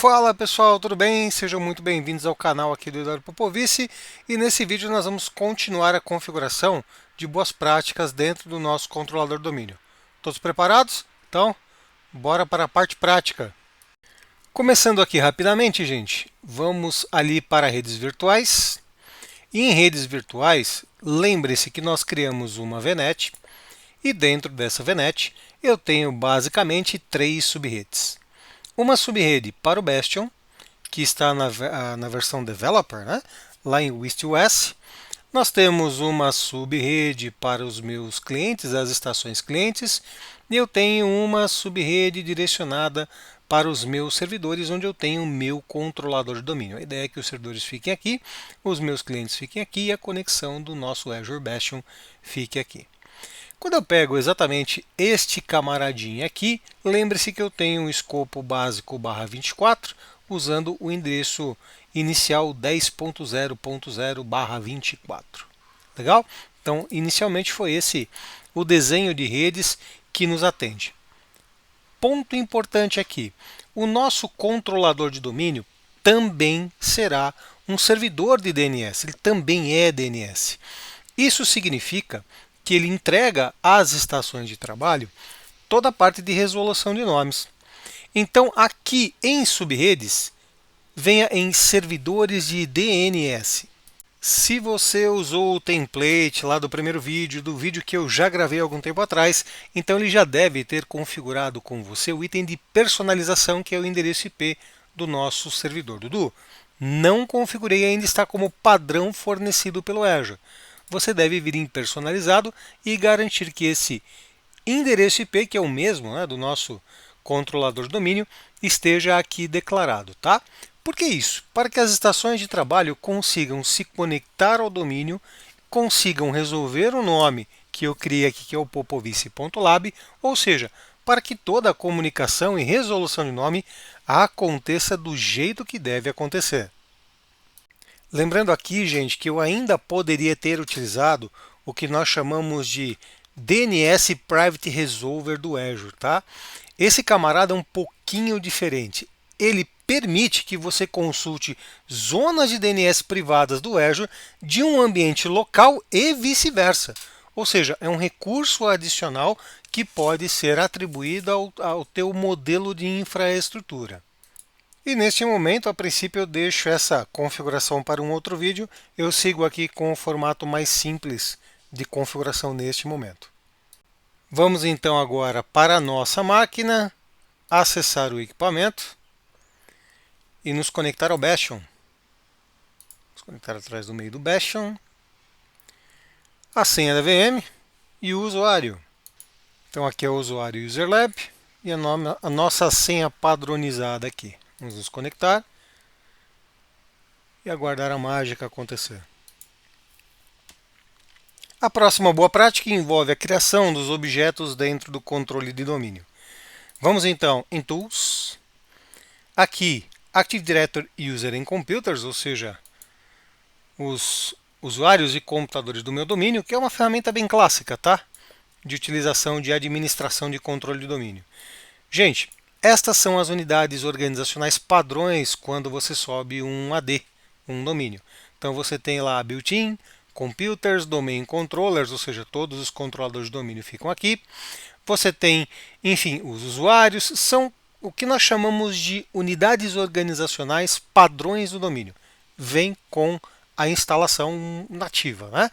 Fala pessoal, tudo bem? Sejam muito bem-vindos ao canal aqui do Eduardo Popovici e nesse vídeo nós vamos continuar a configuração de boas práticas dentro do nosso controlador de domínio. Todos preparados? Então, bora para a parte prática. Começando aqui rapidamente, gente, vamos ali para redes virtuais. E em redes virtuais, lembre-se que nós criamos uma VNet e dentro dessa VNet eu tenho basicamente três subredes. Uma subrede para o Bastion, que está na versão Developer, né? Lá em WistOS. Nós temos uma subrede para os meus clientes, as estações clientes, e eu tenho uma subrede direcionada para os meus servidores, onde eu tenho o meu controlador de domínio. A ideia é que os servidores fiquem aqui, os meus clientes fiquem aqui e a conexão do nosso Azure Bastion fique aqui. Quando eu pego exatamente este camaradinho aqui, lembre-se que eu tenho um escopo básico /24, usando o endereço inicial 10.0.0/24. Legal? Então, inicialmente foi esse o desenho de redes que nos atende. Ponto importante aqui, o nosso controlador de domínio também será um servidor de DNS, ele também é DNS. Isso significa que ele entrega às estações de trabalho toda a parte de resolução de nomes. Então, aqui em subredes, venha em servidores de DNS. Se você usou o template lá do primeiro vídeo, do vídeo que eu já gravei há algum tempo atrás, então ele já deve ter configurado com você o item de personalização, que é o endereço IP do nosso servidor. Dudu, não configurei ainda, está como padrão fornecido pelo Azure. Você deve vir em personalizado e garantir que esse endereço IP, que é o mesmo, né, do nosso controlador de domínio, esteja aqui declarado, tá? Por que isso? Para que as estações de trabalho consigam se conectar ao domínio, consigam resolver o nome que eu criei aqui, que é o popovici.lab, ou seja, para que toda a comunicação e resolução de nome aconteça do jeito que deve acontecer. Lembrando aqui, gente, que eu ainda poderia ter utilizado o que nós chamamos de DNS Private Resolver do Azure, tá? Esse camarada é um pouquinho diferente. Ele permite que você consulte zonas de DNS privadas do Azure de um ambiente local e vice-versa. Ou seja, é um recurso adicional que pode ser atribuído ao teu modelo de infraestrutura. E neste momento, a princípio, eu deixo essa configuração para um outro vídeo. Eu sigo aqui com o formato mais simples de configuração neste momento. Vamos então agora para a nossa máquina, acessar o equipamento e nos conectar ao Bastion. Vamos conectar atrás do meio do Bastion. A senha da VM e o usuário. Então aqui é o usuário UserLab e a nossa senha padronizada aqui. Vamos nos conectar e aguardar a mágica acontecer. A próxima boa prática envolve a criação dos objetos dentro do controle de domínio. Vamos então em Tools, aqui Active Directory User and Computers, ou seja, os usuários e computadores do meu domínio, que é uma ferramenta bem clássica, tá? De utilização de administração de controle de domínio. Gente, estas são as unidades organizacionais padrões quando você sobe um AD, um domínio. Então você tem lá built-in, computers, domain controllers, ou seja, todos os controladores de domínio ficam aqui. Você tem, enfim, os usuários, são o que nós chamamos de unidades organizacionais padrões do domínio. Vem com a instalação nativa, né?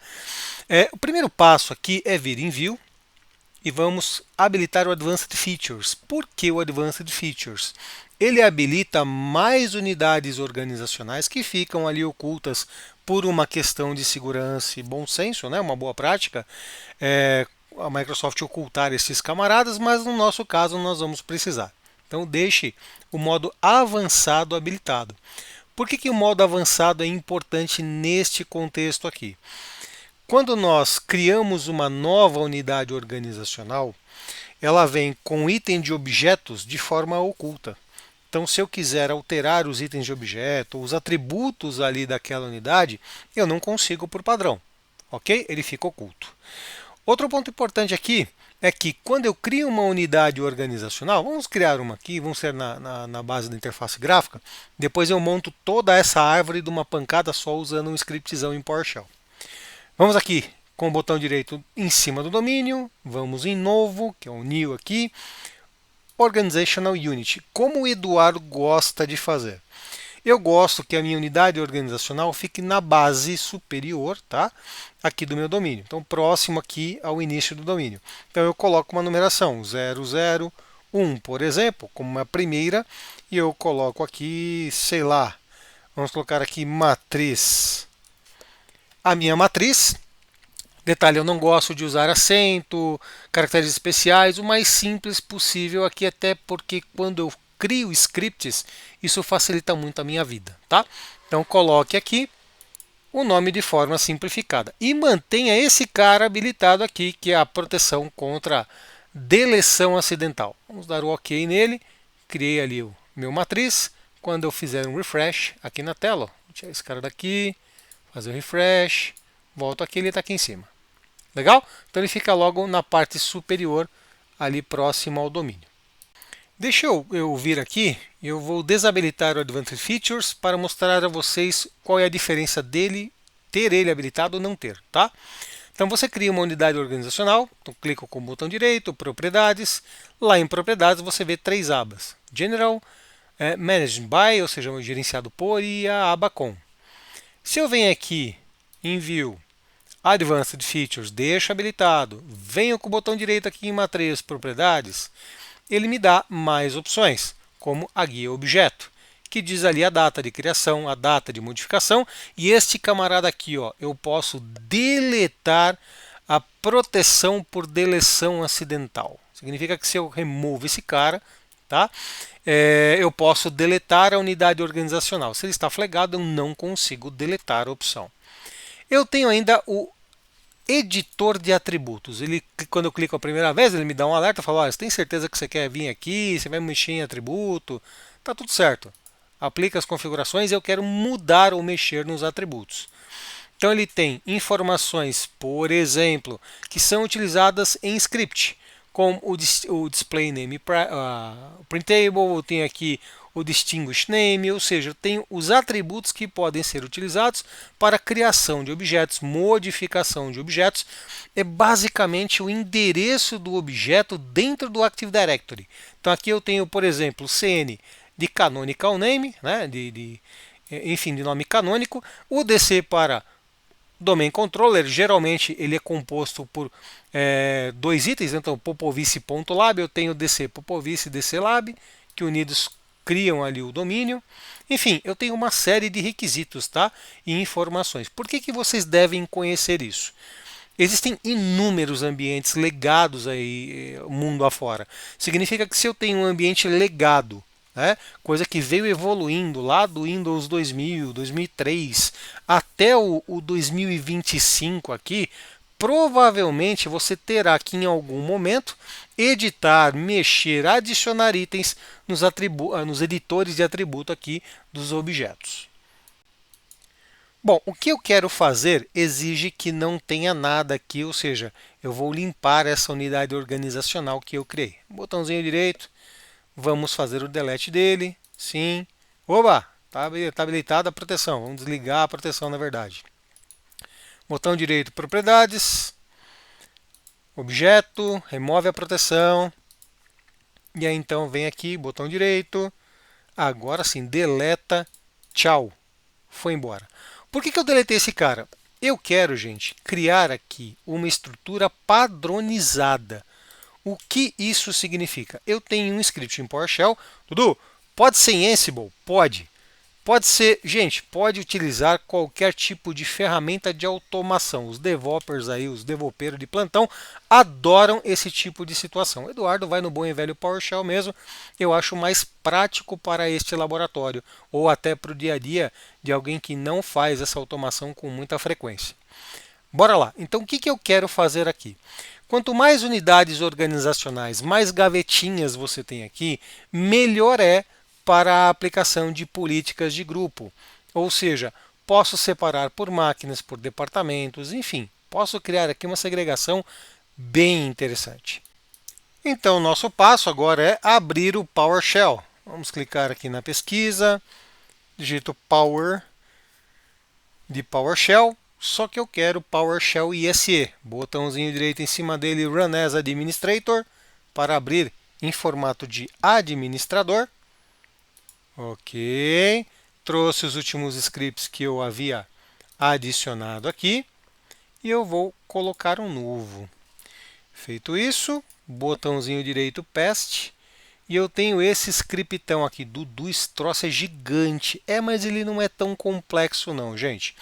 O primeiro passo aqui é vir em View e vamos habilitar o Advanced Features. Por que o Advanced Features? Ele habilita mais unidades organizacionais que ficam ali ocultas por uma questão de segurança e bom senso, né? Uma boa prática. A Microsoft ocultar esses camaradas, mas no nosso caso nós vamos precisar. Então deixe o modo avançado habilitado. Por que o modo avançado é importante neste contexto aqui? Quando nós criamos uma nova unidade organizacional, ela vem com item de objetos de forma oculta. Então, se eu quiser alterar os itens de objeto, os atributos ali daquela unidade, eu não consigo por padrão, ok? Ele fica oculto. Outro ponto importante aqui é que quando eu crio uma unidade organizacional, vamos criar uma aqui, vamos ser na base da interface gráfica, depois eu monto toda essa árvore de uma pancada só usando um scriptzão em PowerShell. Vamos aqui com o botão direito em cima do domínio, vamos em novo, que é o new aqui, Organizational Unit, como o Eduardo gosta de fazer. Eu gosto que a minha unidade organizacional fique na base superior, tá? Aqui do meu domínio. Então, próximo aqui ao início do domínio. Então, eu coloco uma numeração 001, por exemplo, como uma primeira, e eu coloco aqui, sei lá, vamos colocar aqui matriz. A minha matriz, detalhe, eu não gosto de usar acento, caracteres especiais, o mais simples possível aqui, até porque quando eu crio scripts, isso facilita muito a minha vida, tá? Então coloque aqui o nome de forma simplificada e mantenha esse cara habilitado aqui, que é a proteção contra deleção acidental. Vamos dar o OK nele, criei ali o meu matriz. Quando eu fizer um refresh aqui na tela, ó, vou tirar esse cara daqui, fazer o refresh, volto aqui, ele está aqui em cima. Legal? Então ele fica logo na parte superior, ali próximo ao domínio. Deixa eu vir aqui, eu vou desabilitar o Advanced Features para mostrar a vocês qual é a diferença dele, ter ele habilitado ou não ter, tá? Então você cria uma unidade organizacional, então clico com o botão direito, propriedades, lá em propriedades você vê 3 abas, General, Managed by, ou seja, gerenciado por, e a aba com. Se eu venho aqui em View, Advanced Features, deixo habilitado, venho com o botão direito aqui em matriz, propriedades, ele me dá mais opções, como a guia objeto, que diz ali a data de criação, a data de modificação, e este camarada aqui, ó, eu posso deletar a proteção por deleção acidental. Significa que se eu removo esse cara, tá, eu posso deletar a unidade organizacional. Se ele está flaggado, eu não consigo deletar a opção. Eu tenho ainda o editor de atributos. Ele, quando eu clico a primeira vez, ele me dá um alerta, fala: olha, você tem certeza que você quer vir aqui, você vai mexer em atributo? Tá tudo certo. Aplica as configurações e eu quero mudar ou mexer nos atributos. Então ele tem informações, por exemplo, que são utilizadas em script, como o display name printable, eu tenho aqui o distinguish name, ou seja, eu tenho os atributos que podem ser utilizados para criação de objetos, modificação de objetos. É basicamente o endereço do objeto dentro do Active Directory. Então aqui eu tenho, por exemplo, CN de canonical name, né, enfim, de nome canônico, o DC para Domain Controller, geralmente ele é composto por 2 itens, então popovice.lab, eu tenho DC popovice, DC lab, que unidos criam ali o domínio. Enfim, eu tenho uma série de requisitos, tá? E informações. Por que vocês devem conhecer isso? Existem inúmeros ambientes legados aí mundo afora. Significa que se eu tenho um ambiente legado, coisa que veio evoluindo lá do Windows 2000, 2003 até o 2025 aqui, provavelmente você terá que em algum momento editar, mexer, adicionar itens nos editores de atributo aqui dos objetos. Bom, o que eu quero fazer exige que não tenha nada aqui, ou seja, eu vou limpar essa unidade organizacional que eu criei. Botãozinho direito, vamos fazer o delete dele, sim. Oba, está habilitada a proteção, vamos desligar a proteção na verdade. Botão direito, propriedades, objeto, remove a proteção. E aí então vem aqui, botão direito, agora sim, deleta, tchau, foi embora. Por que eu deletei esse cara? Eu quero, gente, criar aqui uma estrutura padronizada. O que isso significa? Eu tenho um script em PowerShell. Dudu, pode ser em Ansible? Pode. Pode ser, gente, pode utilizar qualquer tipo de ferramenta de automação. Os developers aí, os developers de plantão, adoram esse tipo de situação. O Eduardo vai no bom e velho PowerShell mesmo. Eu acho mais prático para este laboratório, ou até para o dia a dia de alguém que não faz essa automação com muita frequência. Bora lá. Então, o que eu quero fazer aqui? Quanto mais unidades organizacionais, mais gavetinhas você tem aqui, melhor é para a aplicação de políticas de grupo. Ou seja, posso separar por máquinas, por departamentos, enfim, posso criar aqui uma segregação bem interessante. Então, o nosso passo agora é abrir o PowerShell. Vamos clicar aqui na pesquisa, digito Power de PowerShell, só que eu quero PowerShell ISE. Botãozinho direito em cima dele, Run as Administrator, para abrir em formato de administrador. Ok, trouxe os últimos scripts que eu havia adicionado aqui e eu vou colocar um novo. Feito isso, botãozinho direito Paste, e eu tenho esse scriptão aqui. Dudu, esse troço é gigante. Mas ele não é tão complexo não, gente.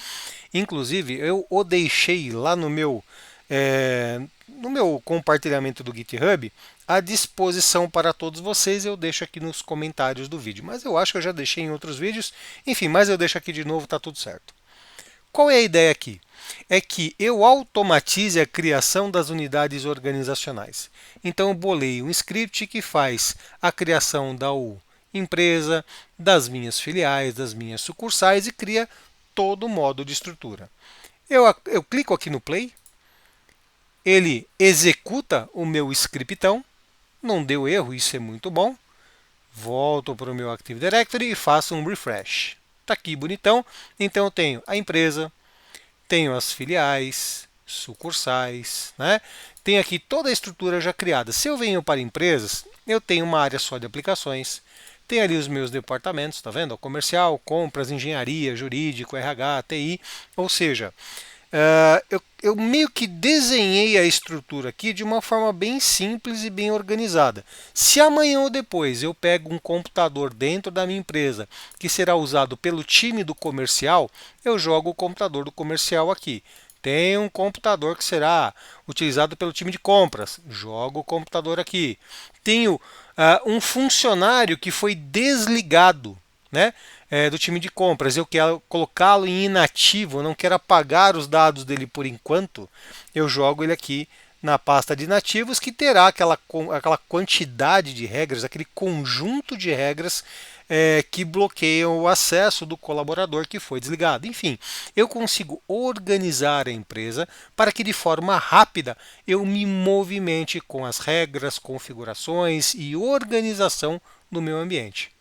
Inclusive, eu o deixei lá no meu compartilhamento do GitHub à disposição para todos vocês. Eu deixo aqui nos comentários do vídeo. Mas eu acho que eu já deixei em outros vídeos. Enfim, mas eu deixo aqui de novo, tá tudo certo. Qual é a ideia aqui? É que eu automatize a criação das unidades organizacionais. Então, eu bolei um script que faz a criação da empresa, das minhas filiais, das minhas sucursais e cria todo o modo de estrutura. Eu clico aqui no Play, ele executa o meu scriptão, não deu erro, isso é muito bom. Volto para o meu Active Directory e faço um refresh. Está aqui bonitão. Então eu tenho a empresa, tenho as filiais, sucursais, né? Tenho aqui toda a estrutura já criada. Se eu venho para empresas, eu tenho uma área só de aplicações. Tem ali os meus departamentos, tá vendo? Comercial, compras, engenharia, jurídico, RH, TI. Ou seja, eu meio que desenhei a estrutura aqui de uma forma bem simples e bem organizada. Se amanhã ou depois eu pego um computador dentro da minha empresa que será usado pelo time do comercial, eu jogo o computador do comercial aqui. Tem um computador que será utilizado pelo time de compras, jogo o computador aqui. Tenho um funcionário que foi desligado, né, do time de compras, eu quero colocá-lo em inativo, eu não quero apagar os dados dele por enquanto, eu jogo ele aqui na pasta de inativos, que terá aquela quantidade de regras, aquele conjunto de regras que bloqueiam o acesso do colaborador que foi desligado. Enfim, eu consigo organizar a empresa para que de forma rápida eu me movimente com as regras, configurações e organização do meu ambiente.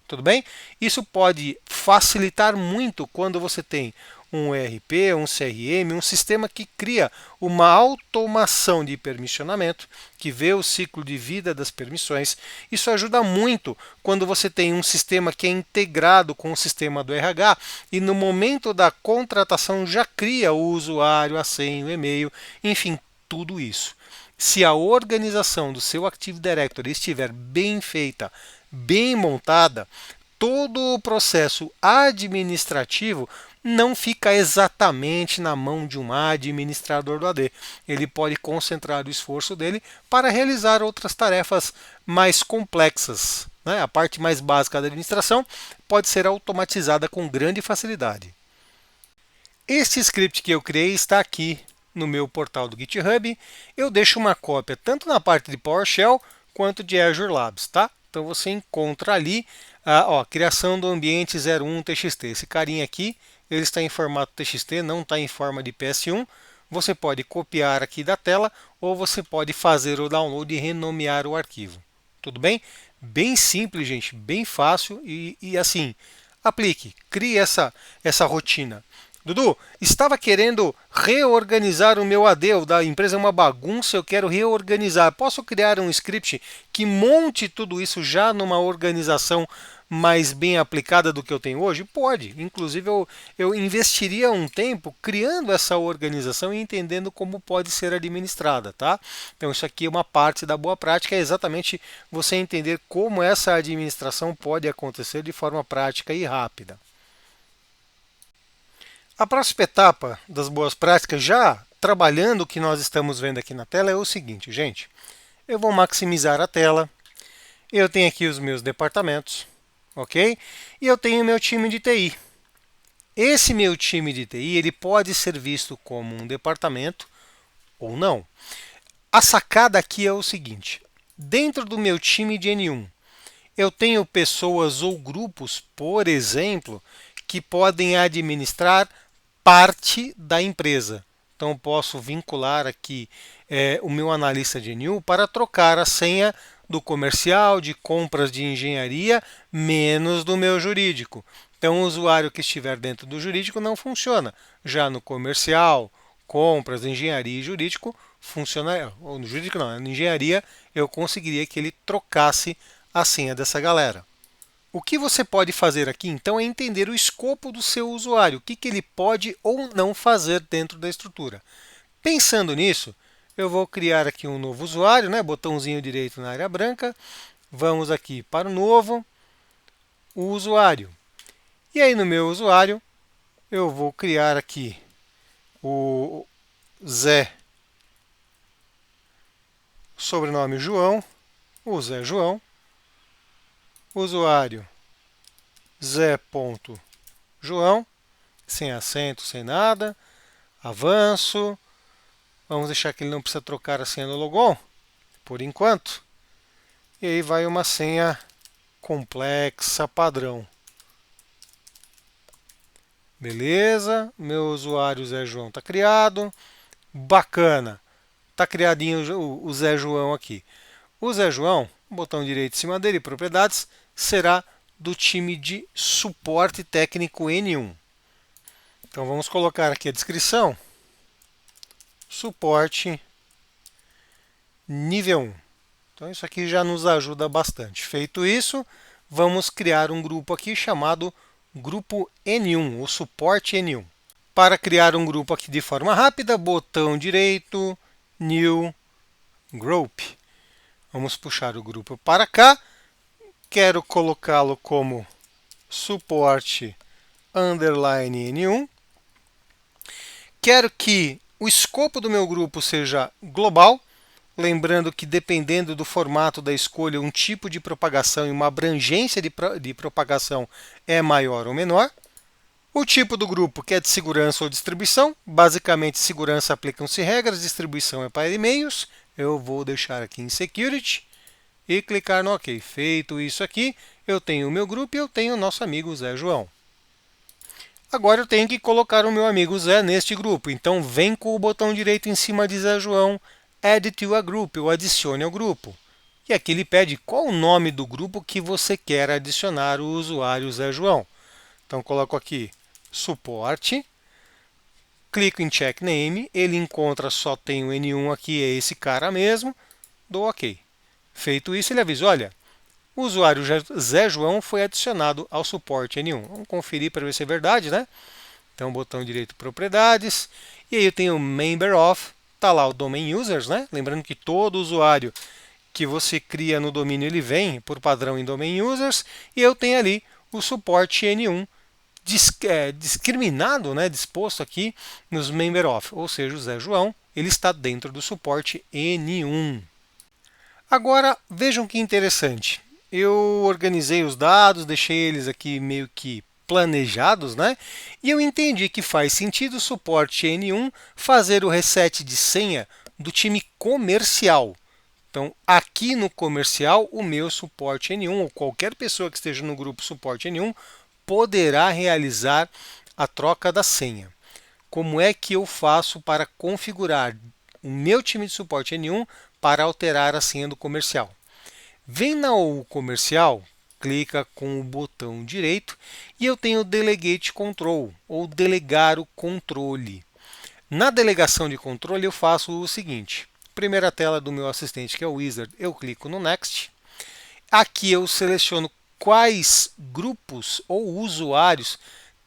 Tudo bem? Isso pode facilitar muito quando você tem um ERP, um CRM, um sistema que cria uma automação de permissionamento, que vê o ciclo de vida das permissões. Isso ajuda muito quando você tem um sistema que é integrado com o sistema do RH e no momento da contratação já cria o usuário, a senha, o e-mail, enfim, tudo isso. Se a organização do seu Active Directory estiver bem feita, bem montada, todo o processo administrativo não fica exatamente na mão de um administrador do AD. Ele pode concentrar o esforço dele para realizar outras tarefas mais complexas, né? A parte mais básica da administração pode ser automatizada com grande facilidade. Este script que eu criei está aqui no meu portal do GitHub. Eu deixo uma cópia tanto na parte de PowerShell quanto de Azure Labs, tá? Então você encontra ali a criação do ambiente 01 TXT. Esse carinha aqui, ele está em formato TXT, não está em forma de PS1. Você pode copiar aqui da tela ou você pode fazer o download e renomear o arquivo. Tudo bem? Bem simples, gente, bem fácil e assim, aplique, crie essa rotina. Dudu, estava querendo reorganizar o meu AD, o da empresa é uma bagunça, eu quero reorganizar. Posso criar um script que monte tudo isso já numa organização mais bem aplicada do que eu tenho hoje? Pode. Inclusive, eu investiria um tempo criando essa organização e entendendo como pode ser administrada, tá? Então, isso aqui é uma parte da boa prática, é exatamente você entender como essa administração pode acontecer de forma prática e rápida. A próxima etapa das boas práticas, já trabalhando o que nós estamos vendo aqui na tela, é o seguinte, gente. Eu vou maximizar a tela. Eu tenho aqui os meus departamentos, ok? E eu tenho o meu time de TI. Esse meu time de TI, ele pode ser visto como um departamento ou não. A sacada aqui é o seguinte. Dentro do meu time de N1, eu tenho pessoas ou grupos, por exemplo, que podem administrar parte da empresa. então eu posso vincular aqui o meu analista de NU para trocar a senha do comercial, de compras de engenharia, menos do meu jurídico. Então, o usuário que estiver dentro do jurídico não funciona. Já no comercial, compras, engenharia e jurídico, funciona. Ou no jurídico não, na engenharia eu conseguiria que ele trocasse a senha dessa galera. O que você pode fazer aqui, então, é entender o escopo do seu usuário, o que ele pode ou não fazer dentro da estrutura. Pensando nisso, eu vou criar aqui um novo usuário, né? Botãozinho direito na área branca. Vamos aqui para o novo, o usuário. E aí no meu usuário, eu vou criar aqui o Zé, sobrenome João, o Zé João, usuário Zé.João, sem acento, sem nada, avanço, vamos deixar que ele não precisa trocar a senha do logon, por enquanto, e aí vai uma senha complexa, padrão. Beleza, meu usuário Zé João está criado, bacana, está criadinho o Zé João aqui. O Zé João, botão direito em cima dele, propriedades, será do time de suporte técnico N1. Então vamos colocar aqui a descrição, suporte nível 1. Então isso aqui já nos ajuda bastante. Feito isso, vamos criar um grupo aqui chamado grupo N1, o suporte N1. Para criar um grupo aqui de forma rápida, botão direito, New Group. Vamos puxar o grupo para cá. Quero colocá-lo como suporte underline N1. Quero que o escopo do meu grupo seja global. Lembrando que, dependendo do formato da escolha, um tipo de propagação e uma abrangência de propagação é maior ou menor. O tipo do grupo, que é de segurança ou distribuição. Basicamente, segurança aplicam-se regras, distribuição é para e-mails. Eu vou deixar aqui em Security e clicar no OK. Feito isso aqui, eu tenho o meu grupo e eu tenho o nosso amigo Zé João. Agora eu tenho que colocar o meu amigo Zé neste grupo. Então, vem com o botão direito em cima de Zé João, Add to a Group, ou adicione ao grupo. E aqui ele pede qual o nome do grupo que você quer adicionar o usuário Zé João. Então, coloco aqui suporte, clico em Check Name, ele encontra só tem o N1 aqui, é esse cara mesmo, dou OK. Feito isso, ele avisa, olha, o usuário Zé João foi adicionado ao suporte N1. Vamos conferir para ver se é verdade, né? Então, botão direito, propriedades, e aí eu tenho Member of, está lá o Domain Users, né? Lembrando que todo usuário que você cria no domínio, ele vem por padrão em Domain Users, e eu tenho ali o suporte N1 discriminado, né? Disposto aqui nos Member of, ou seja, o Zé João, ele está dentro do suporte N1. Agora, vejam que interessante. Eu organizei os dados, deixei eles aqui meio que planejados, né? E eu entendi que faz sentido o suporte N1 fazer o reset de senha do time comercial. Então, aqui no comercial, o meu suporte N1, ou qualquer pessoa que esteja no grupo suporte N1, poderá realizar a troca da senha. Como é que eu faço para configurar o meu time de suporte N1 para alterar a senha do comercial? Vem na OU comercial, clica com o botão direito e eu tenho Delegate Control, ou delegar o controle. Na delegação de controle eu faço o seguinte, primeira tela do meu assistente, que é o Wizard, eu clico no Next. Aqui eu seleciono quais grupos ou usuários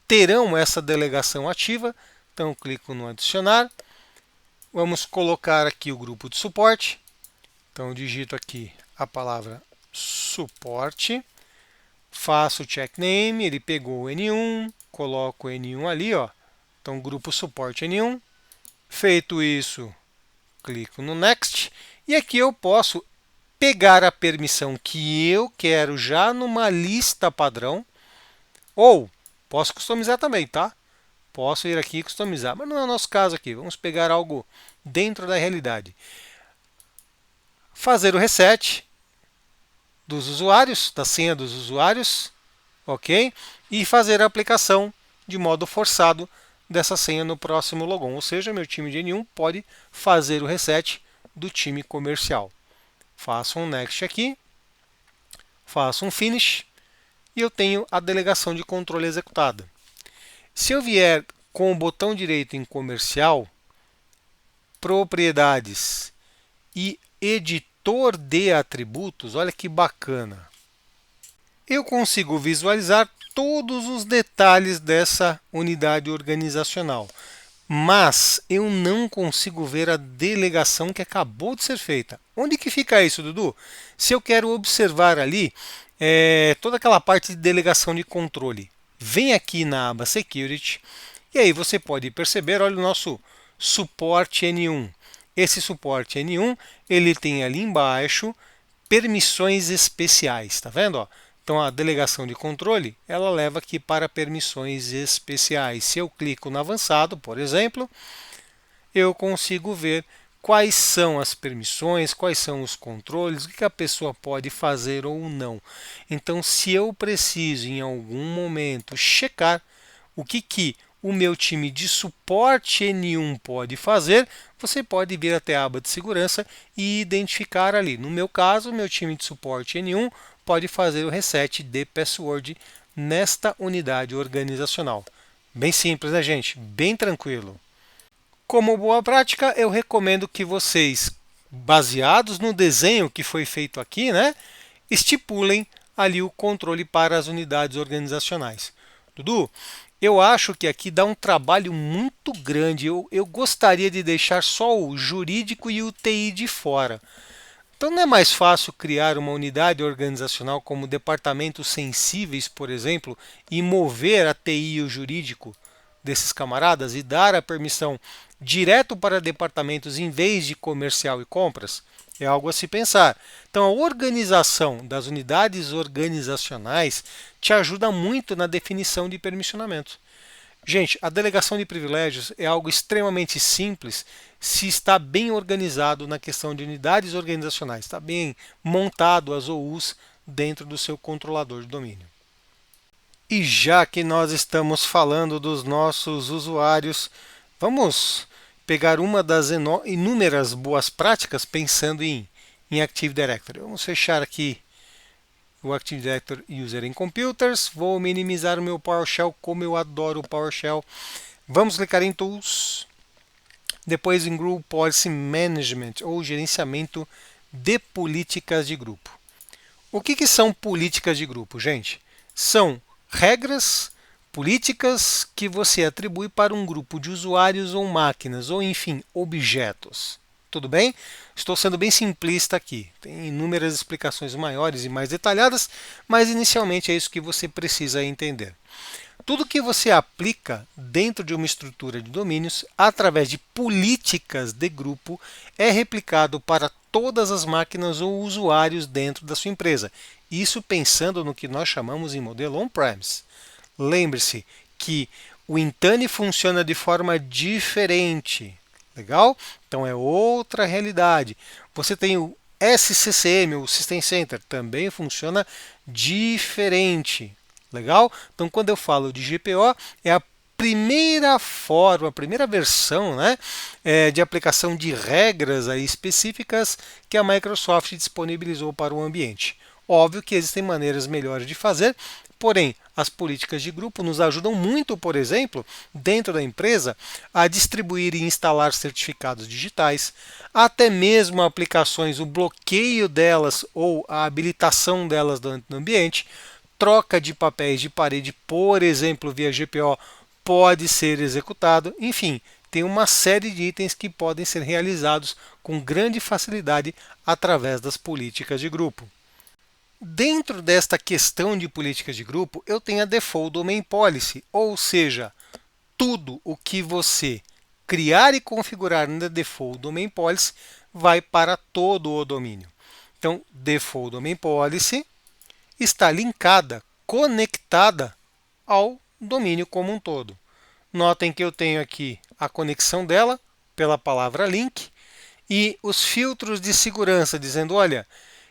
terão essa delegação ativa. Então, clico no Adicionar. Vamos colocar aqui o grupo de suporte. Então, digito aqui a palavra suporte. Faço o check name, ele pegou o N1, coloco o N1 ali, ó. Então, grupo suporte N1. Feito isso, clico no Next. E aqui eu posso pegar a permissão que eu quero já numa lista padrão. Ou posso customizar também, tá? Posso ir aqui e customizar, mas não é o nosso caso aqui. Vamos pegar algo dentro da realidade. Fazer o reset dos usuários, da senha dos usuários, ok? E fazer a aplicação de modo forçado dessa senha no próximo logon, ou seja, meu time de N1 pode fazer o reset do time comercial. Faço um next aqui, faço um finish e eu tenho a delegação de controle executada. Se eu vier com o botão direito em comercial, propriedades e editor de atributos, olha que bacana. Eu consigo visualizar todos os detalhes dessa unidade organizacional, mas eu não consigo ver a delegação que acabou de ser feita. Onde que fica isso, Dudu? Se eu quero observar ali toda aquela parte de delegação de controle, vem aqui na aba Security e aí você pode perceber, olha o nosso suporte N1. Esse suporte N1, ele tem ali embaixo permissões especiais, tá vendo? Ó? Então a delegação de controle, ela leva aqui para permissões especiais. Se eu clico no avançado, por exemplo, eu consigo ver quais são as permissões, quais são os controles, o que a pessoa pode fazer ou não. Então, se eu preciso em algum momento checar o que o meu time de suporte N1 pode fazer, você pode vir até a aba de segurança e identificar ali. No meu caso, meu time de suporte N1 pode fazer o reset de password nesta unidade organizacional. Bem simples, né, gente? Bem tranquilo. Como boa prática, eu recomendo que vocês, baseados no desenho que foi feito aqui, né, estipulem ali o controle para as unidades organizacionais. Dudu, eu acho que aqui dá um trabalho muito grande. Eu gostaria de deixar só o jurídico e o TI de fora. Então não é mais fácil criar uma unidade organizacional como departamentos sensíveis, por exemplo, e mover a TI e o jurídico desses camaradas e dar a permissão direto para departamentos em vez de comercial e compras? É algo a se pensar. Então, a organização das unidades organizacionais te ajuda muito na definição de permissionamento. Gente, a delegação de privilégios é algo extremamente simples se está bem organizado na questão de unidades organizacionais, está bem montado as OUs dentro do seu controlador de domínio. E já que nós estamos falando dos nossos usuários, vamos pegar uma das inúmeras boas práticas pensando em Active Directory. Vamos fechar aqui o Active Directory User em Computers. Vou minimizar o meu PowerShell, como eu adoro o PowerShell. Vamos clicar em Tools. Depois em Group Policy Management, ou gerenciamento de políticas de grupo. O que são políticas de grupo, gente? São regras, políticas que você atribui para um grupo de usuários ou máquinas, ou enfim, objetos. Tudo bem? Estou sendo bem simplista aqui. Tem inúmeras explicações maiores e mais detalhadas, mas inicialmente é isso que você precisa entender. Tudo que você aplica dentro de uma estrutura de domínios, através de políticas de grupo, é replicado para todas as máquinas ou usuários dentro da sua empresa. Isso pensando no que nós chamamos em modelo on-premise. Lembre-se que o Intune funciona de forma diferente. Legal? Então é outra realidade. Você tem o SCCM, o System Center, também funciona diferente. Legal? Então quando eu falo de GPO, é a primeira forma, a primeira versão, né, de aplicação de regras aí específicas que a Microsoft disponibilizou para o ambiente. Óbvio que existem maneiras melhores de fazer, porém, as políticas de grupo nos ajudam muito, por exemplo, dentro da empresa, a distribuir e instalar certificados digitais, até mesmo aplicações, o bloqueio delas ou a habilitação delas dentro do ambiente, troca de papéis de parede, por exemplo, via GPO, pode ser executado. Enfim, tem uma série de itens que podem ser realizados com grande facilidade através das políticas de grupo. Dentro desta questão de políticas de grupo, eu tenho a Default Domain Policy, ou seja, tudo o que você criar e configurar na Default Domain Policy vai para todo o domínio. Então, Default Domain Policy está linkada, conectada ao domínio como um todo. Notem que eu tenho aqui a conexão dela pela palavra link e os filtros de segurança dizendo, olha,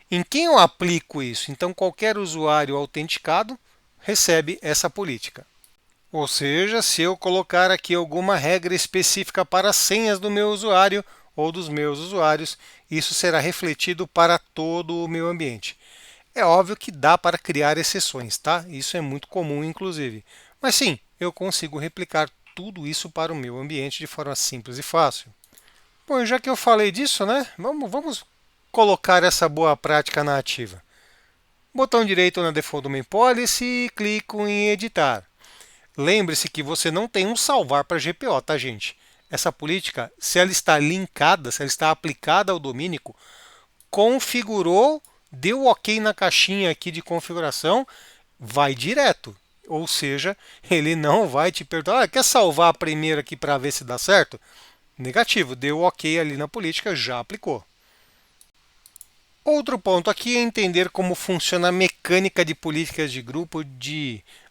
em quem eu aplico isso? Então, qualquer usuário autenticado recebe essa política. Ou seja, se eu colocar aqui alguma regra específica para as senhas do meu usuário ou dos meus usuários, isso será refletido para todo o meu ambiente. É óbvio que dá para criar exceções, tá? Isso é muito comum, inclusive. Mas sim, eu consigo replicar tudo isso para o meu ambiente de forma simples e fácil. Bom, já que eu falei disso, né? Vamos colocar essa boa prática na ativa. Botão direito na Default Domain Policy e clico em editar. Lembre-se que você não tem um salvar para GPO, tá, gente? Essa política, se ela está linkada, se ela está aplicada ao domínio, configurou, deu OK na caixinha aqui de configuração, vai direto. Ou seja, ele não vai te perguntar, quer salvar primeiro aqui para ver se dá certo? Negativo, deu OK ali na política, já aplicou. Outro ponto aqui é entender como funciona a mecânica de políticas de grupo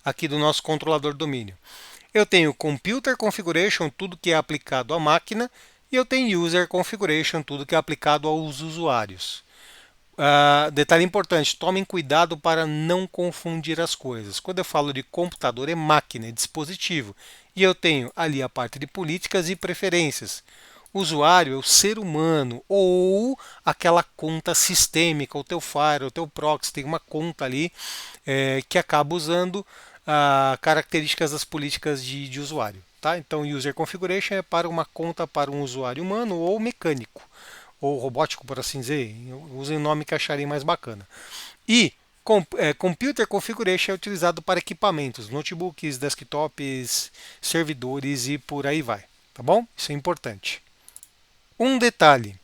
aqui do nosso controlador de domínio. Eu tenho Computer Configuration, tudo que é aplicado à máquina, e eu tenho User Configuration, tudo que é aplicado aos usuários. Detalhe importante, tomem cuidado para não confundir as coisas. Quando eu falo de computador, é máquina, é dispositivo. E eu tenho ali a parte de políticas e preferências. Usuário é o ser humano ou aquela conta sistêmica, o teu firewall, o teu proxy, tem uma conta ali que acaba usando características das políticas de usuário. Tá? Então, User Configuration é para uma conta para um usuário humano ou mecânico ou robótico, por assim dizer, usem o nome que acharem mais bacana. E Computer Configuration é utilizado para equipamentos, notebooks, desktops, servidores e por aí vai. Tá bom? Isso é importante. Um detalhe: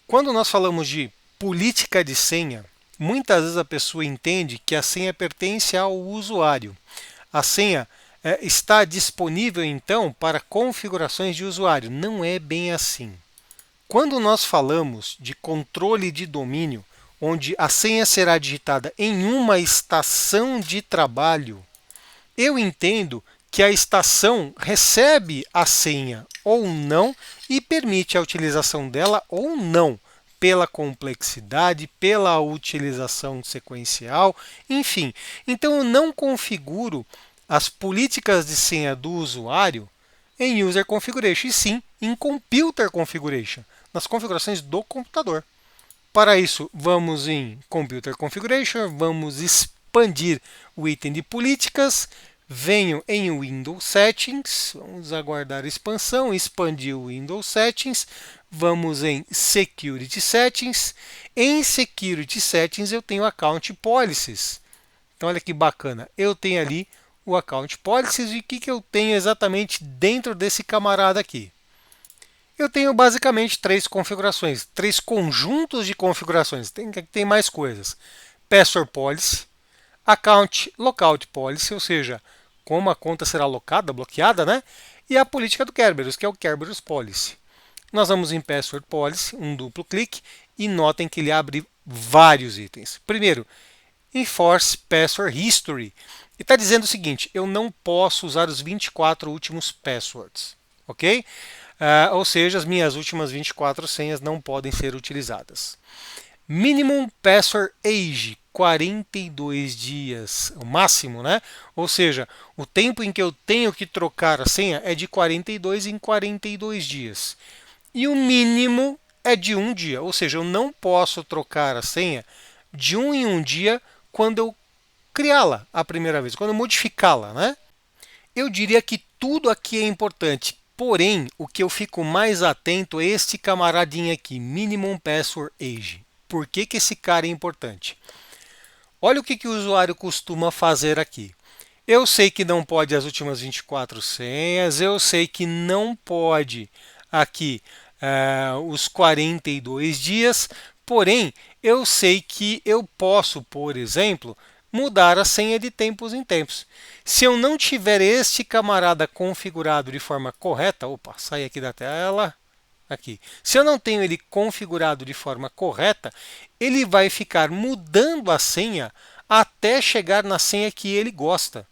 quando nós falamos de política de senha, muitas vezes a pessoa entende que a senha pertence ao usuário. A senha está disponível então para configurações de usuário. Não é bem assim. Quando nós falamos de controle de domínio, onde a senha será digitada em uma estação de trabalho, eu entendo que a estação recebe a senha ou não e permite a utilização dela ou não, pela complexidade, pela utilização sequencial, enfim. Então eu não configuro as políticas de senha do usuário em User Configuration, e sim em Computer Configuration, nas configurações do computador. Para isso, vamos em Computer Configuration, vamos expandir o item de políticas, venho em Windows Settings, vamos aguardar a expansão, expandir o Windows Settings, vamos em Security Settings. Em Security Settings eu tenho Account Policies. Então olha que bacana, eu tenho ali o Account Policies e o que eu tenho exatamente dentro desse camarada aqui. Eu tenho basicamente três configurações, três conjuntos de configurações. Tem mais coisas. Password Policy, Account Lockout Policy, ou seja, como a conta será locada, bloqueada, né? E a política do Kerberos, que é o Kerberos Policy. Nós vamos em Password Policy, um duplo clique, e notem que ele abre vários itens. Primeiro, Enforce Password History. E está dizendo o seguinte, eu não posso usar os 24 últimos passwords, ok? Ou seja, as minhas últimas 24 senhas não podem ser utilizadas. Minimum Password Age, 42 dias, o máximo, né? Ou seja, o tempo em que eu tenho que trocar a senha é de 42 em 42 dias. E o mínimo é de um dia, ou seja, eu não posso trocar a senha de um em um dia quando eu criá-la a primeira vez, quando eu modificá-la, né? Eu diria que tudo aqui é importante, porém, o que eu fico mais atento é este camaradinho aqui, Minimum Password Age. Por que esse cara é importante? Olha o que o usuário costuma fazer aqui. Eu sei que não pode as últimas 24 senhas, eu sei que não pode aqui os 42 dias, porém, eu sei que eu posso, por exemplo, mudar a senha de tempos em tempos. Se eu não tiver este camarada configurado de forma correta, opa, sai aqui da tela, aqui. Se eu não tenho ele configurado de forma correta, ele vai ficar mudando a senha até chegar na senha que ele gosta.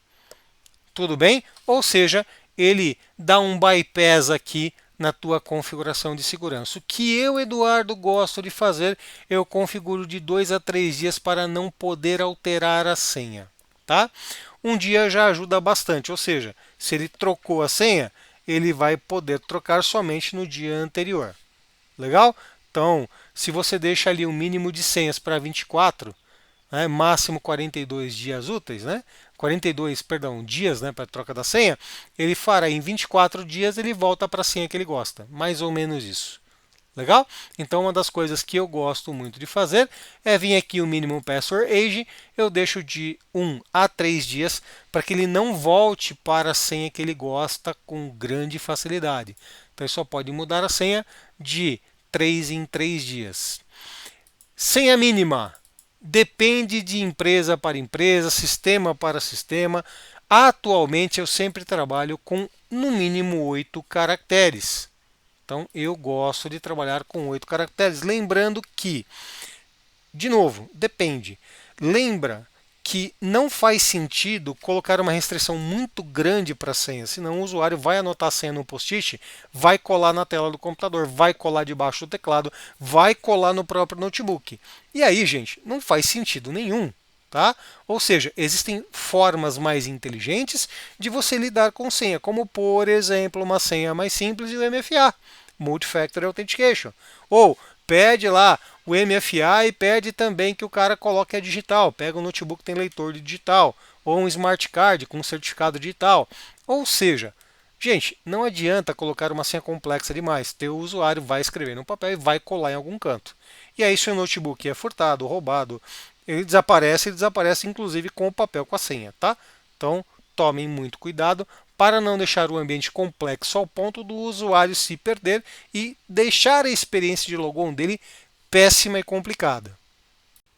Tudo bem? Ou seja, ele dá um bypass aqui na tua configuração de segurança. O que eu, Eduardo, gosto de fazer, eu configuro de 2 a 3 dias para não poder alterar a senha. Tá? um dia já ajuda bastante, ou seja, se ele trocou a senha, ele vai poder trocar somente no dia anterior. Legal? Então, se você deixa ali um mínimo de senhas para 24, né, máximo 42 dias úteis, né? 42, perdão, dias, né, para troca da senha, ele fará em 24 dias, ele volta para a senha que ele gosta. Mais ou menos isso. Legal? Então, uma das coisas que eu gosto muito de fazer é vir aqui o Minimum Password Age, eu deixo de 1 a 3 dias para que ele não volte para a senha que ele gosta com grande facilidade. Então, ele só pode mudar a senha de 3 em 3 dias. Senha mínima. Depende de empresa para empresa, sistema para sistema. Atualmente, eu sempre trabalho com no mínimo 8 caracteres. Então, eu gosto de trabalhar com 8 caracteres. Lembrando que, de novo, depende. Lembra que não faz sentido colocar uma restrição muito grande para a senha, senão o usuário vai anotar a senha no post-it, vai colar na tela do computador, vai colar debaixo do teclado, vai colar no próprio notebook. E aí, gente, não faz sentido nenhum. Tá? Ou seja, existem formas mais inteligentes de você lidar com senha, como por exemplo uma senha mais simples e o MFA, Multi-Factor Authentication. Ou pede lá o MFA e pede também que o cara coloque a digital. Pega um notebook que tem leitor de digital, ou um smart card com certificado digital. Ou seja, gente, não adianta colocar uma senha complexa demais. Teu usuário vai escrever no papel e vai colar em algum canto. E aí, se o notebook é furtado, roubado, ele desaparece inclusive com o papel com a senha, tá? Então, tomem muito cuidado para não deixar o ambiente complexo ao ponto do usuário se perder e deixar a experiência de logon dele péssima e complicada.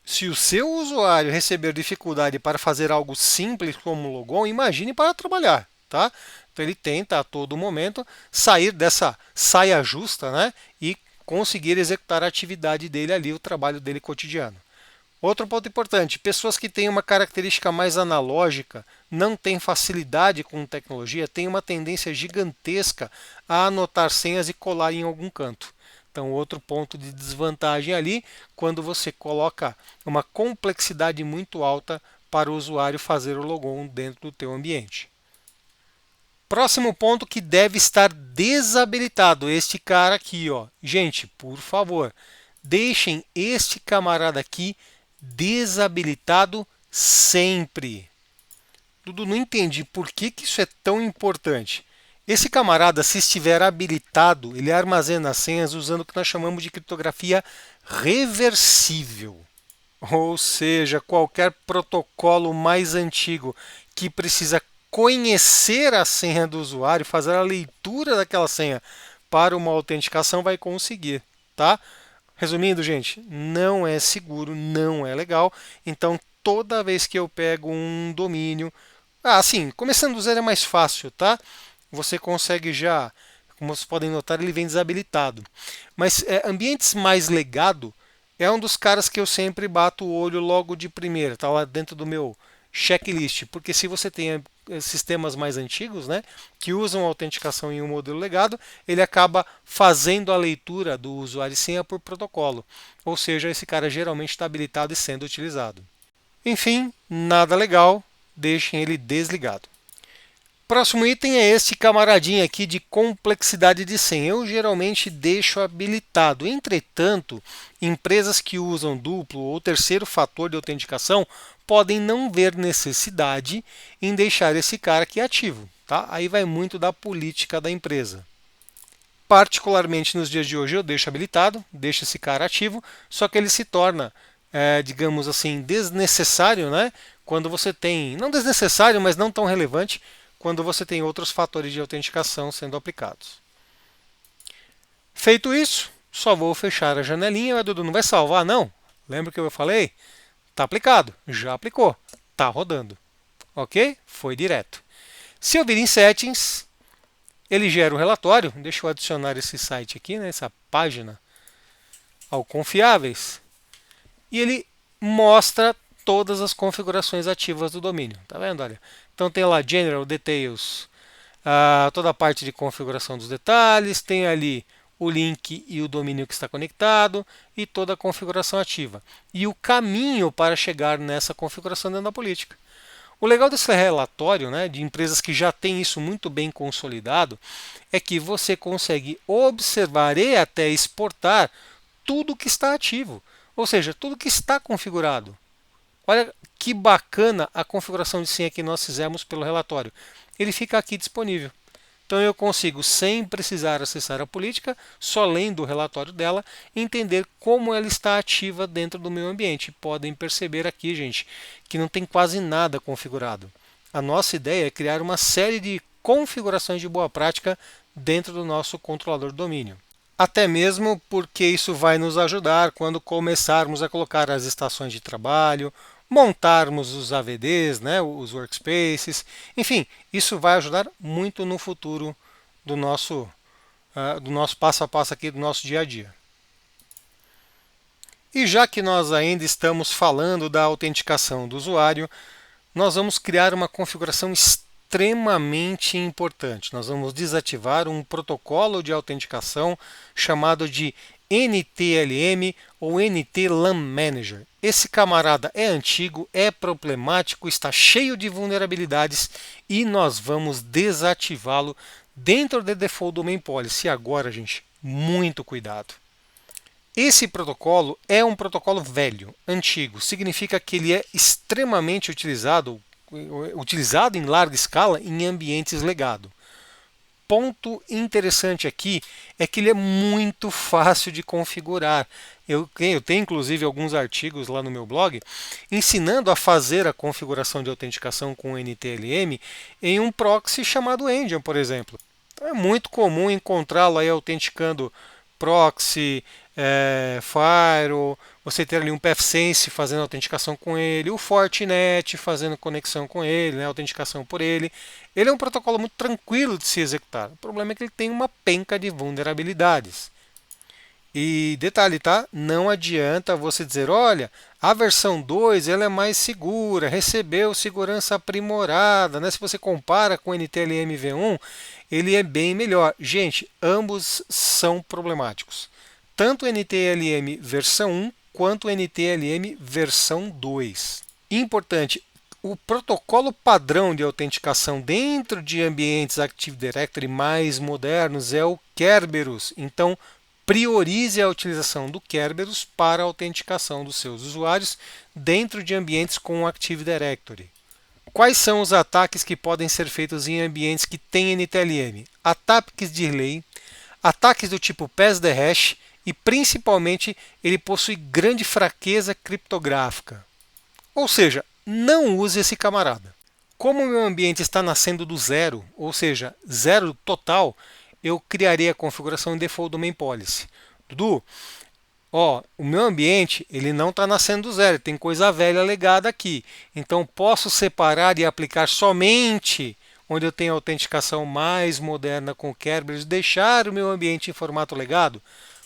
Se o seu usuário receber dificuldade para fazer algo simples como logon, imagine para trabalhar, tá? Então ele tenta a todo momento sair dessa saia justa, né? E conseguir executar a atividade dele ali, o trabalho dele cotidiano. Outro ponto importante, pessoas que têm uma característica mais analógica, não têm facilidade com tecnologia, têm uma tendência gigantesca a anotar senhas e colar em algum canto. Então, outro ponto de desvantagem ali, quando você coloca uma complexidade muito alta para o usuário fazer o logon dentro do teu ambiente. Próximo ponto que deve estar desabilitado, este cara aqui, ó. Gente, por favor, deixem este camarada aqui desabilitado sempre. Dudu, não entendi por que isso é tão importante. Esse camarada, se estiver habilitado, ele armazena as senhas usando o que nós chamamos de criptografia reversível. Ou seja, qualquer protocolo mais antigo que precisa conhecer a senha do usuário, fazer a leitura daquela senha para uma autenticação, vai conseguir, tá? Resumindo, gente, não é seguro, não é legal. Então, toda vez que eu pego um domínio, assim, começando do zero é mais fácil, tá? Você consegue já, como vocês podem notar, ele vem desabilitado. Mas ambientes mais legado é um dos caras que eu sempre bato o olho logo de primeira, tá lá dentro do meu checklist, porque se você tem sistemas mais antigos, né, que usam autenticação em um modelo legado, ele acaba fazendo a leitura do usuário e senha por protocolo. Ou seja, esse cara geralmente está habilitado e sendo utilizado. Enfim, nada legal, deixem ele desligado. Próximo item é este camaradinho aqui de complexidade de senha. Eu geralmente deixo habilitado. Entretanto, empresas que usam duplo ou terceiro fator de autenticação podem não ver necessidade em deixar esse cara aqui ativo. Tá? Aí vai muito da política da empresa. Particularmente nos dias de hoje eu deixo habilitado, deixo esse cara ativo, só que ele se torna, digamos assim, desnecessário, né? Quando você tem, não desnecessário, mas não tão relevante, quando você tem outros fatores de autenticação sendo aplicados. Feito isso, só vou fechar a janelinha. O Dudu não vai salvar, não? Lembra que eu falei? Está aplicado, já aplicou, está rodando. Ok? Foi direto. Se eu vir em Settings, ele gera um relatório. Deixa eu adicionar esse site aqui, né, essa página, ao Confiáveis. E ele mostra todas as configurações ativas do domínio. Tá vendo? Olha. Então tem lá General Details, toda a parte de configuração dos detalhes, tem ali o link e o domínio que está conectado e toda a configuração ativa. E o caminho para chegar nessa configuração dentro da política. O legal desse relatório, né, de empresas que já têm isso muito bem consolidado, é que você consegue observar e até exportar tudo que está ativo, ou seja, tudo que está configurado. Olha que bacana a configuração de senha que nós fizemos pelo relatório. Ele fica aqui disponível. Então eu consigo, sem precisar acessar a política, só lendo o relatório dela, entender como ela está ativa dentro do meu ambiente. Podem perceber aqui, gente, que não tem quase nada configurado. A nossa ideia é criar uma série de configurações de boa prática dentro do nosso controlador de domínio. Até mesmo porque isso vai nos ajudar quando começarmos a colocar as estações de trabalho, montarmos os AVDs, né, os workspaces, enfim, isso vai ajudar muito no futuro do nosso passo a passo aqui do nosso dia a dia. E já que nós ainda estamos falando da autenticação do usuário, nós vamos criar uma configuração extremamente importante. Nós vamos desativar um protocolo de autenticação chamado de NTLM ou NT-LAM Manager. Esse camarada é antigo, é problemático, está cheio de vulnerabilidades e nós vamos desativá-lo dentro do Default Domain Policy. Agora, gente, muito cuidado. Esse protocolo é um protocolo velho, antigo. Significa que ele é extremamente utilizado em larga escala em ambientes legado. Ponto interessante aqui é que ele é muito fácil de configurar. Eu tenho inclusive alguns artigos lá no meu blog ensinando a fazer a configuração de autenticação com NTLM em um proxy chamado Endian, por exemplo. Então é muito comum encontrá-lo aí autenticando proxy, firewall, você ter ali um PFSense fazendo autenticação com ele, o Fortinet fazendo conexão com ele, né, autenticação por ele. Ele é um protocolo muito tranquilo de se executar. O problema é que ele tem uma penca de vulnerabilidades. E detalhe, tá? Não adianta você dizer, olha, a versão 2 ela é mais segura, recebeu segurança aprimorada, né? Se você compara com o NTLM V1, ele é bem melhor. Gente, ambos são problemáticos. Tanto o NTLM versão 1 quanto o NTLM versão 2. Importante, o protocolo padrão de autenticação dentro de ambientes Active Directory mais modernos é o Kerberos. Então, priorize a utilização do Kerberos para a autenticação dos seus usuários dentro de ambientes com Active Directory. Quais são os ataques que podem ser feitos em ambientes que têm NTLM? Ataques de relay, ataques do tipo pass the hash e principalmente ele possui grande fraqueza criptográfica. Ou seja, não use esse camarada. Como o meu ambiente está nascendo do zero, ou seja, zero total, eu criarei a configuração em Default Domain Policy. Dudu, o meu ambiente ele não está nascendo do zero, tem coisa velha legada aqui. Então posso separar e aplicar somente onde eu tenho a autenticação mais moderna com Kerberos, deixar o meu ambiente em formato legado?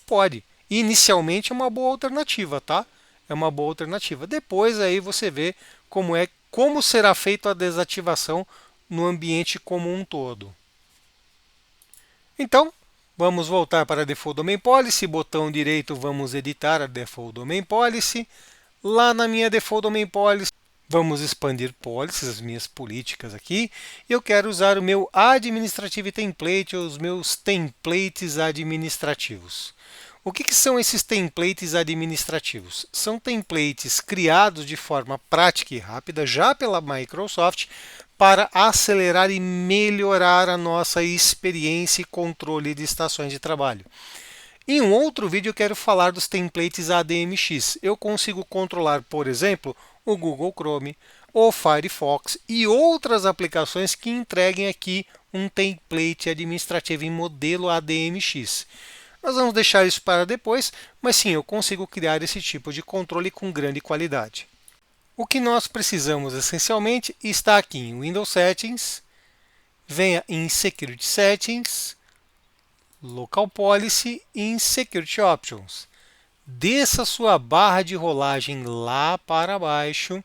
Pode. Inicialmente é uma boa alternativa, tá? É uma boa alternativa. Depois aí você vê como será feita a desativação no ambiente como um todo. Então, vamos voltar para a Default Domain Policy, botão direito, vamos editar a Default Domain Policy. Lá na minha Default Domain Policy, vamos expandir policies, as minhas políticas aqui. Eu quero usar o meu Administrative Template, os meus templates administrativos. O que são esses templates administrativos? São templates criados de forma prática e rápida, já pela Microsoft, para acelerar e melhorar a nossa experiência e controle de estações de trabalho. Em um outro vídeo eu quero falar dos templates ADMX. Eu consigo controlar, por exemplo, o Google Chrome, o Firefox e outras aplicações que entreguem aqui um template administrativo em modelo ADMX. Nós vamos deixar isso para depois, mas sim, eu consigo criar esse tipo de controle com grande qualidade. O que nós precisamos essencialmente está aqui em Windows Settings, venha em Security Settings, Local Policy e em Security Options. Desça sua barra de rolagem lá para baixo,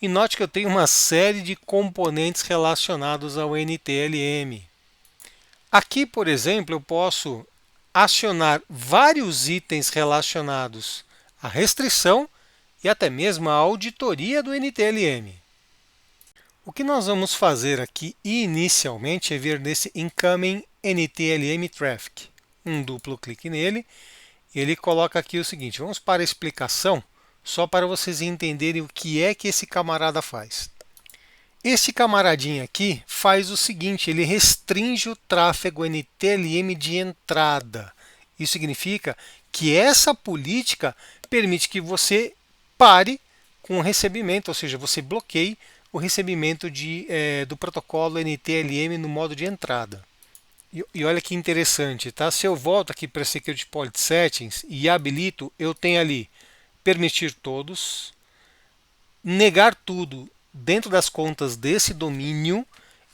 e note que eu tenho uma série de componentes relacionados ao NTLM. Aqui, por exemplo, eu posso acionar vários itens relacionados à restrição e até mesmo a auditoria do NTLM. O que nós vamos fazer aqui inicialmente é vir nesse Incoming NTLM Traffic. Um duplo clique nele. Ele coloca aqui o seguinte, vamos para a explicação, só para vocês entenderem o que é que esse camarada faz. Esse camaradinho aqui faz o seguinte, ele restringe o tráfego NTLM de entrada. Isso significa que essa política permite que você pare com o recebimento, ou seja, você bloqueie o recebimento do protocolo NTLM no modo de entrada. E olha que interessante, tá? Se eu volto aqui para Security Policy Settings e habilito, eu tenho ali permitir todos, negar tudo dentro das contas desse domínio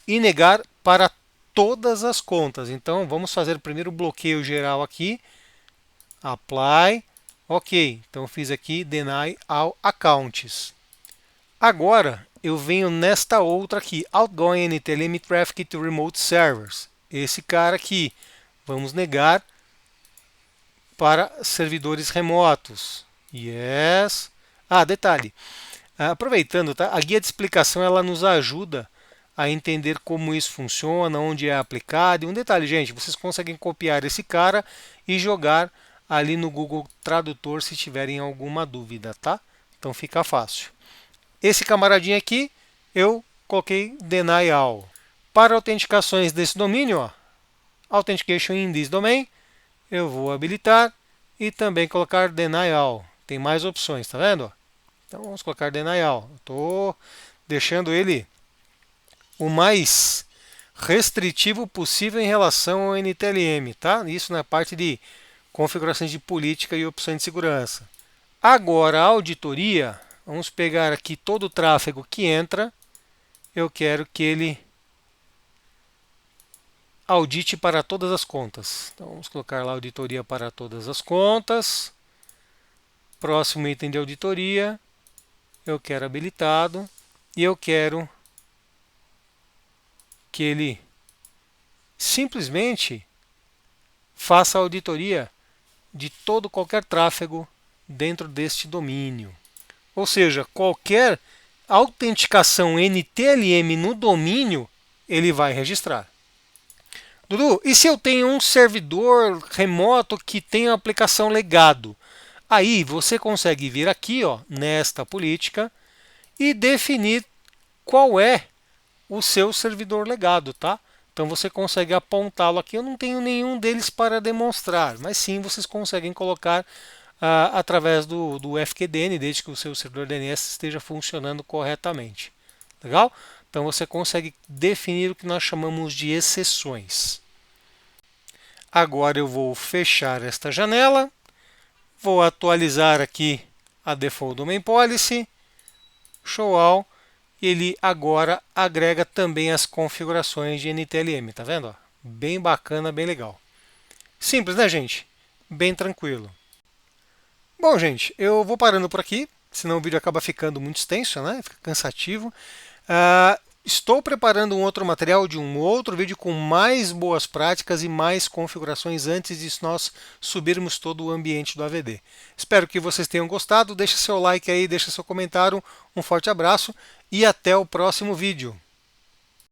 e negar para todas as contas. Então vamos fazer primeiro o bloqueio geral aqui, Apply, ok. Então eu fiz aqui Deny All Accounts. Agora eu venho nesta outra aqui, Outgoing NTLM Traffic to Remote Servers. Esse cara aqui, vamos negar para servidores remotos. Yes. Detalhe, aproveitando, tá? A guia de explicação ela nos ajuda a entender como isso funciona, onde é aplicado. E um detalhe, gente, vocês conseguem copiar esse cara e jogar ali no Google Tradutor se tiverem alguma dúvida, tá? Então fica fácil. Esse camaradinho aqui, eu coloquei Deny All. Para autenticações desse domínio, ó, Authentication in this domain, eu vou habilitar e também colocar Deny All. Tem mais opções, tá vendo? Então vamos colocar Deny All. Estou deixando ele o mais restritivo possível em relação ao NTLM, tá? Isso na parte de configurações de política e opções de segurança. Agora a auditoria, vamos pegar aqui todo o tráfego que entra, eu quero que ele audite para todas as contas. Então vamos colocar lá auditoria para todas as contas. Próximo item de auditoria, eu quero habilitado e eu quero que ele simplesmente faça a auditoria de qualquer tráfego dentro deste domínio. Ou seja, qualquer autenticação NTLM no domínio, ele vai registrar. Dudu, e se eu tenho um servidor remoto que tem uma aplicação legado? Aí você consegue vir aqui, ó, nesta política e definir qual é o seu servidor legado, tá? Então você consegue apontá-lo aqui. Eu não tenho nenhum deles para demonstrar, mas sim vocês conseguem colocar através do FQDN, desde que o seu servidor DNS esteja funcionando corretamente. Legal? Então você consegue definir o que nós chamamos de exceções. Agora eu vou fechar esta janela, vou atualizar aqui a Default Domain Policy, Show All, e ele agora agrega também as configurações de NTLM, tá vendo? Bem bacana, bem legal. Simples, né, gente? Bem tranquilo. Bom, gente, eu vou parando por aqui, senão o vídeo acaba ficando muito extenso, né? Fica cansativo. Estou preparando um outro material de um outro vídeo com mais boas práticas e mais configurações antes de nós subirmos todo o ambiente do AVD. Espero que vocês tenham gostado. Deixe seu like aí, deixe seu comentário. Um forte abraço e até o próximo vídeo.